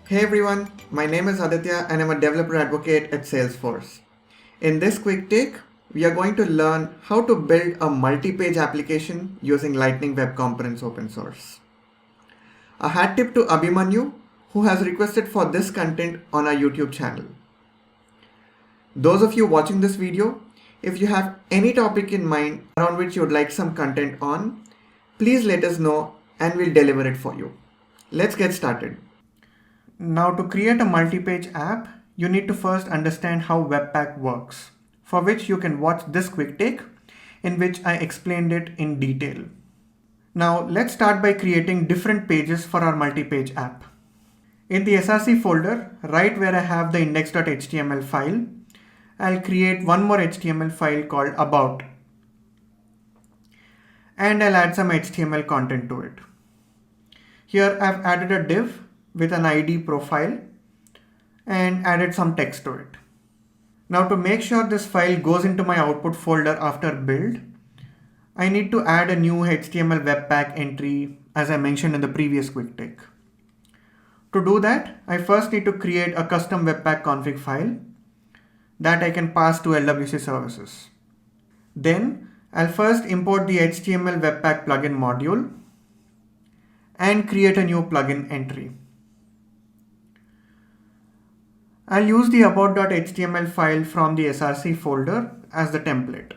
Hey everyone, my name is Aditya and I'm a developer advocate at Salesforce. In this quick take, we are going to learn how to build a multi-page application using Lightning Web Components open source. A hat tip to Abhimanyu, who has requested for this content on our YouTube channel. Those of you watching this video, if you have any topic in mind around which you would like some content on, please let us know and we'll deliver it for you. Let's get started. Now to create a multi-page app, you need to first understand how Webpack works, for which you can watch this quick take in which I explained it in detail. Now let's start by creating different pages for our multi-page app. In the SRC folder, right where I have the index.html file, I'll create one more HTML file called about, and I'll add some HTML content to it. Here I've added a div with an ID profile and added some text to it. Now to make sure this file goes into my output folder after build, I need to add a new HTML Webpack entry as I mentioned in the previous quick take. To do that, I first need to create a custom Webpack config file that I can pass to LWC services. Then I'll first import the HTML Webpack plugin module and create a new plugin entry. I'll use the about.html file from the SRC folder as the template.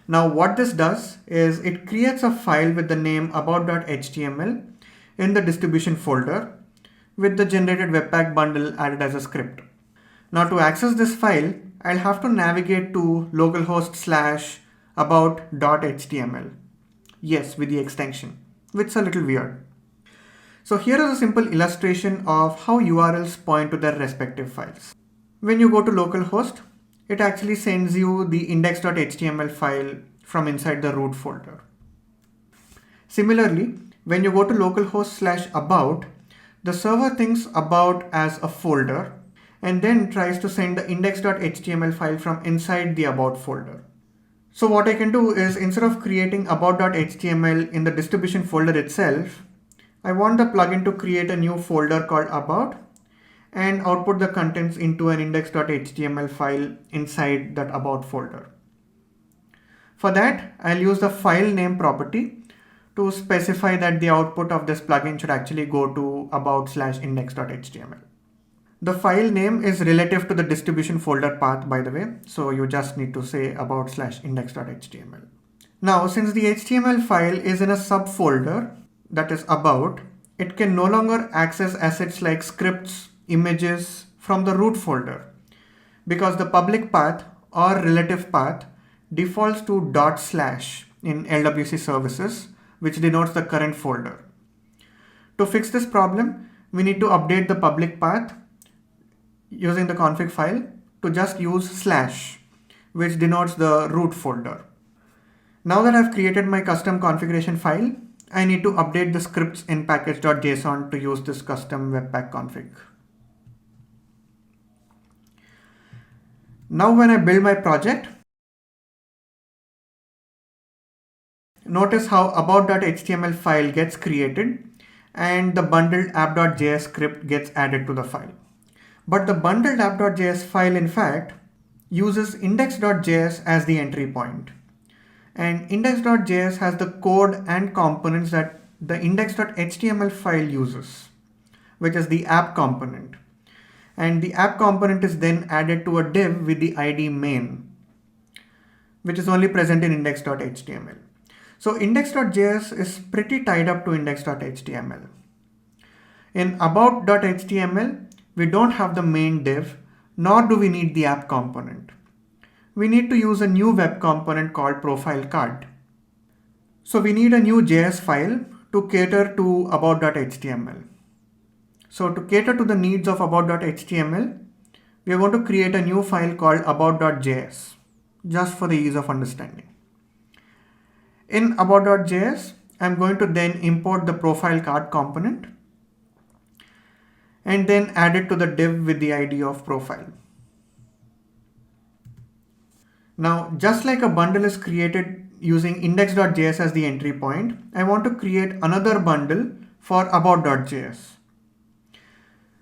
Now what this does is it creates a file with the name about.html in the distribution folder with the generated Webpack bundle added as a script. Now to access this file, I'll have to navigate to localhost / about.html. Yes, with the extension, which is a little weird. So here is a simple illustration of how URLs point to their respective files. When you go to localhost, it actually sends you the index.html file from inside the root folder. Similarly, when you go to localhost / about, the server thinks about as a folder and then tries to send the index.html file from inside the about folder. So what I can do is instead of creating about.html in the distribution folder itself, I want the plugin to create a new folder called about and output the contents into an index.html file inside that about folder. For that, I'll use the file name property to specify that the output of this plugin should actually go to about/index.html. The file name is relative to the distribution folder path, by the way, so you just need to say about/index.html. Now, since the HTML file is in a subfolder, that is about, it can no longer access assets like scripts, images from the root folder because the public path or relative path defaults to // in LWC services, which denotes the current folder. To fix this problem, we need to update the public path using the config file to just use /, which denotes the root folder. Now that I've created my custom configuration file, I need to update the scripts in package.json to use this custom Webpack config. Now when I build my project, notice how about.html file gets created and the bundled app.js script gets added to the file. But the bundled app.js file in fact uses index.js as the entry point. And index.js has the code and components that the index.html file uses, which is the app component. And the app component is then added to a div with the ID main, which is only present in index.html. So index.js is pretty tied up to index.html. In about.html, we don't have the main div, nor do we need the app component. We need to use a new web component called profile card. So we need a new JS file to cater to about.html. So to cater to the needs of about.html, we are going to create a new file called about.js, just for the ease of understanding. In about.js, I'm going to then import the profile card component and then add it to the div with the ID of profile. Now, just like a bundle is created using index.js as the entry point, I want to create another bundle for about.js.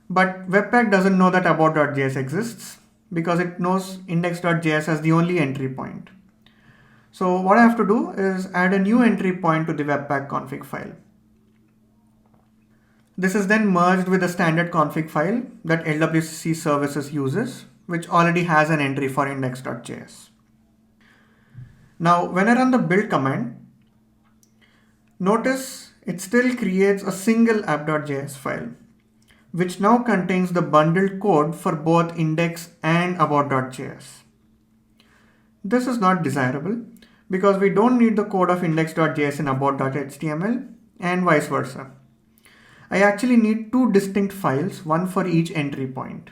But Webpack doesn't know that about.js exists because it knows index.js as the only entry point. So what I have to do is add a new entry point to the Webpack config file. This is then merged with a standard config file that LWC services uses, which already has an entry for index.js. Now, when I run the build command, notice it still creates a single app.js file, which now contains the bundled code for both index and about.js. This is not desirable because we don't need the code of index.js in about.html and vice versa. I actually need two distinct files, one for each entry point.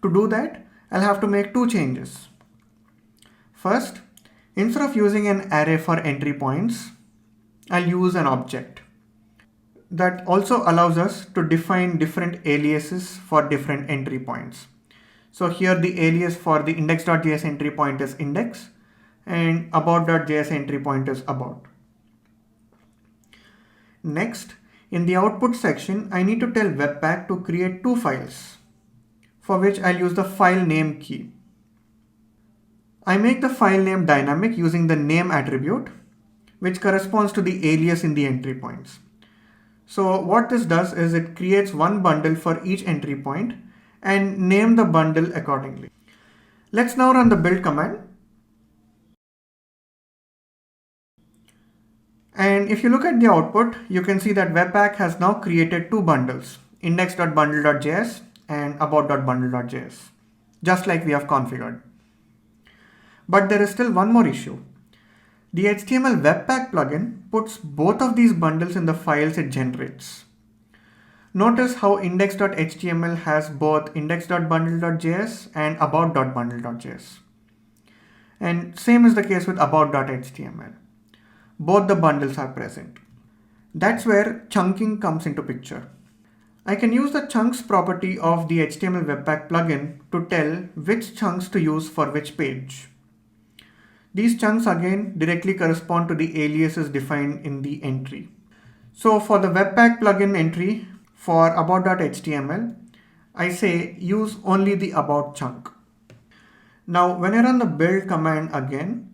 To do that, I'll have to make two changes. First, instead of using an array for entry points, I'll use an object. That also allows us to define different aliases for different entry points. So here the alias for the index.js entry point is index and about.js entry point is about. Next, in the output section, I need to tell Webpack to create two files, for which I'll use the file name key. I make the file name dynamic using the name attribute, which corresponds to the alias in the entry points. So what this does is it creates one bundle for each entry point and name the bundle accordingly. Let's now run the build command. And if you look at the output, you can see that Webpack has now created two bundles, index.bundle.js and about.bundle.js, just like we have configured. But there is still one more issue. The HTML Webpack plugin puts both of these bundles in the files it generates. Notice how index.html has both index.bundle.js and about.bundle.js. And same is the case with about.html. Both the bundles are present. That's where chunking comes into picture. I can use the chunks property of the HTML Webpack plugin to tell which chunks to use for which page. These chunks again directly correspond to the aliases defined in the entry. So for the Webpack plugin entry for about.html, I say use only the about chunk. Now when I run the build command again,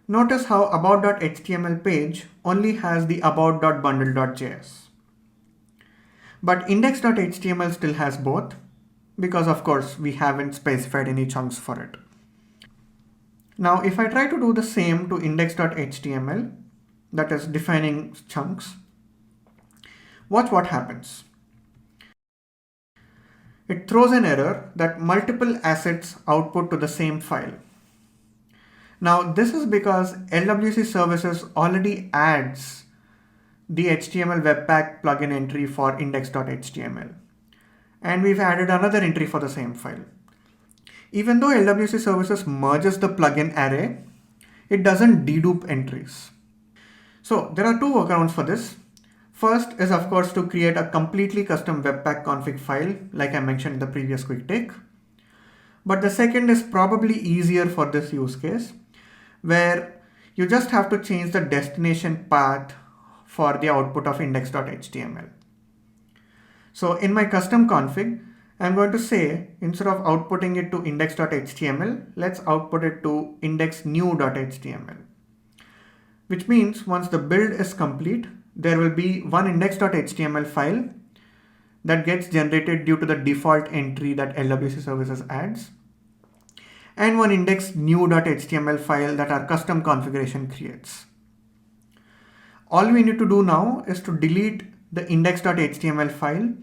notice how about.html page only has the about.bundle.js. But index.html still has both because of course we haven't specified any chunks for it. Now if I try to do the same to index.html, that is defining chunks, watch what happens. It throws an error that multiple assets output to the same file. Now this is because LWC services already adds the HTML Webpack plugin entry for index.html. And we've added another entry for the same file. Even though LWC services merges the plugin array, it doesn't dedupe entries. So there are two workarounds for this. First is of course to create a completely custom Webpack config file like I mentioned in the previous quick take. But the second is probably easier for this use case, where you just have to change the destination path for the output of index.html. So in my custom config, I'm going to say instead of outputting it to index.html, let's output it to indexnew.html. Which means once the build is complete, there will be one index.html file that gets generated due to the default entry that LWC services adds, and one indexnew.html file that our custom configuration creates. All we need to do now is to delete the index.html file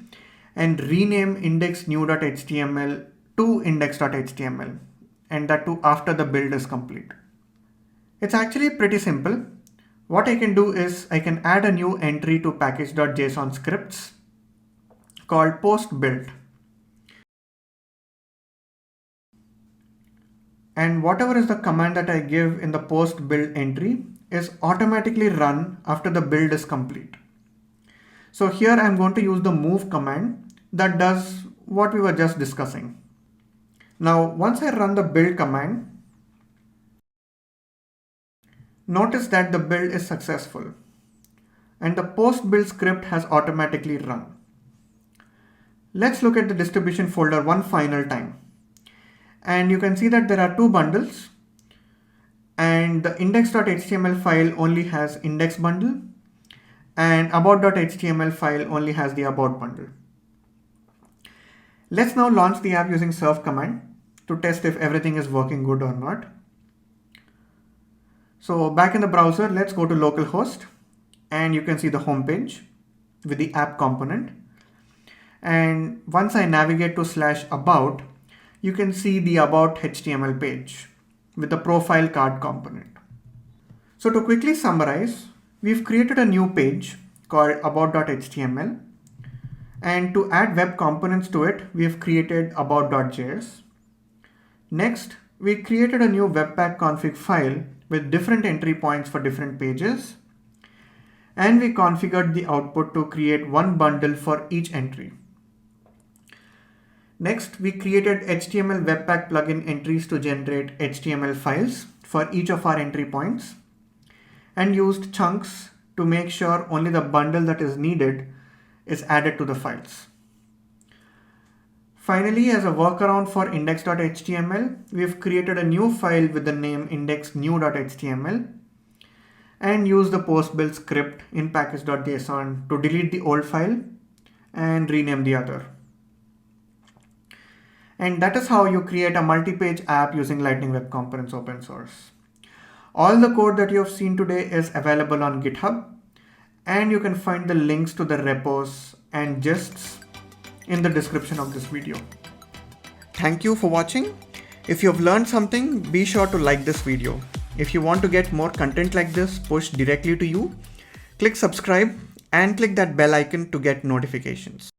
and rename indexnew.html to index.html, and that too after the build is complete. It's actually pretty simple. What I can do is I can add a new entry to package.json scripts called post build. And whatever is the command that I give in the post build entry is automatically run after the build is complete. So here I'm going to use the move command that does what we were just discussing. Now once I run the build command, notice that the build is successful and the post build script has automatically run. Let's look at the distribution folder one final time. And you can see that there are two bundles, and the index.html file only has index bundle, and about.html file only has the about bundle. Let's now launch the app using serve command to test if everything is working good or not. So back in the browser, let's go to localhost, and you can see the home page with the app component. And once I navigate to /about, you can see the about HTML page with the profile card component. So to quickly summarize, we've created a new page called about.html, and to add web components to it, we have created about.js. Next, we created a new webpack config file with different entry points for different pages, and we configured the output to create one bundle for each entry. Next, we created HTML Webpack plugin entries to generate HTML files for each of our entry points, and used chunks to make sure only the bundle that is needed is added to the files. Finally, as a workaround for index.html, we've created a new file with the name indexnew.html and used the post build script in package.json to delete the old file and rename the other. And that is how you create a multi-page app using Lightning Web Components open source. All the code that you have seen today is available on GitHub, and you can find the links to the repos and gists in the description of this video. Thank you for watching. If you have learned something, be sure to like this video. If you want to get more content like this pushed directly to you, click subscribe and click that bell icon to get notifications.